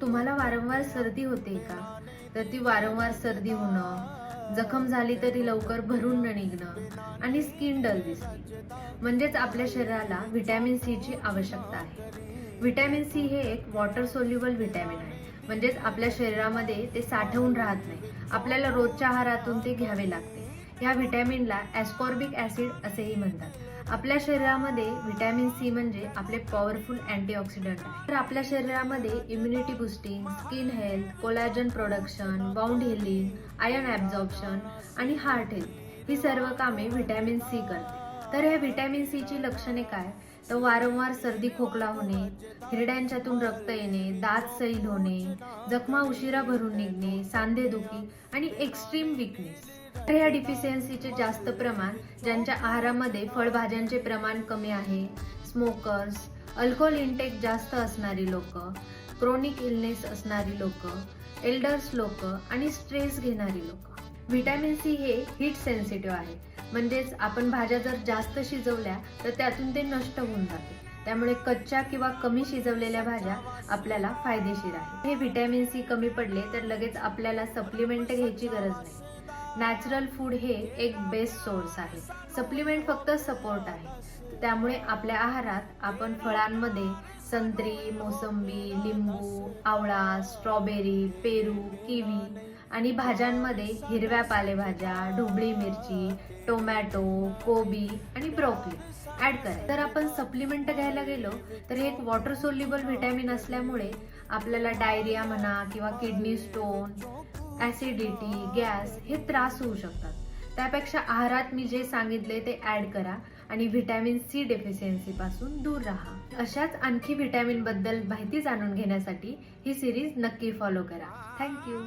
तुम्हाला वारंवार सर्दी होते का? तर ती वारंवार सर्दी होणं, जखम झाली तरी लवकर भरून न निघणं आणि स्किन डल दिसणे, म्हणजेच आपल्या शरीराला व्हिटॅमिन सी ची आवश्यकता आहे. व्हिटॅमिन सी हे एक वॉटर सोल्युबल व्हिटॅमिन आहे, म्हणजेच आपल्या शरीरामध्ये ते साठवून राहत नाही. आपल्याला रोजच्या आहारातून ते घ्यावे लागते. या व्हिटॅमिनला ॲस्कॉर्बिक ॲसिड असेही म्हणतात. आपल्या शरीरामध्ये व्हिटॅमिन सी म्हणजे आपले पॉवरफुल अँटीऑक्सिडंट आहे. तर आपल्या शरीरामध्ये immunity boosting, skin health, collagen production, wound healing, iron absorption आणि हार्ट हेल्थ ही सर्व कामे व्हिटॅमिन सी करते. तर या व्हिटॅमिन सी ची लक्षणे काय? तर वारंवार सर्दी खोकला होणे, हिरड्यांच्यातून रक्त येणे, दात सैल होणे, जखमा उशिरा भरून निघणे, सांधेदुखी आणि एक्स्ट्रीम विकनेस. तर ह्या डिफिशियन्सीचे जास्त प्रमाण ज्यांच्या आहारामध्ये फळभाज्यांचे प्रमाण कमी आहे, स्मोकर्स, अल्कोहोल इंटेक जास्त असणारी लोक, क्रोनिक इलनेस असणारी लोक, एल्डर्स लोक आणि स्ट्रेस घेणारी लोक. व्हिटॅमिन सी हे हीट सेन्सिटिव्ह आहे, म्हणजेच आपण भाज्या जर जास्त शिजवल्या तर त्यातून ते नष्ट होऊन जाते. त्यामुळे कच्च्या किंवा कमी शिजवलेल्या भाज्या आपल्याला फायदेशीर आहे. हे व्हिटॅमिन सी कमी पडले तर लगेच आपल्याला सप्लिमेंट घ्यायची गरज नाही. नॅचरल फूड हे एक बेस्ट सोर्स आहे. सप्लिमेंट फक्त सपोर्ट आहे. त्यामुळे आपल्या आहारात आपण फळांमध्ये संत्री, मोसंबी, लिंबू, आवळा, स्ट्रॉबेरी, पेरू, किवी आणि भाज्यांमध्ये हिरव्या पालेभाज्या, ढोबळी मिरची, टोमॅटो, कोबी आणि ब्रोकली ऍड करा. तर आपण सप्लिमेंट घ्यायला गेलो तर हे एक वॉटर सोल्युबल व्हिटॅमिन असल्यामुळे आपल्याला डायरिया म्हणा किंवा किडनी स्टोन, ऍसिडिटी, गॅस हे त्रास होऊ शकतात. त्यापेक्षा आहारात मी जे सांगितले ते ऍड करा आणि व्हिटॅमिन सी डेफिशियन्सी पासून दूर राहा. अशाच आणखी व्हिटॅमिन बद्दल माहिती जाणून घेण्यासाठी ही सिरीज नक्की फॉलो करा. थँक्यू.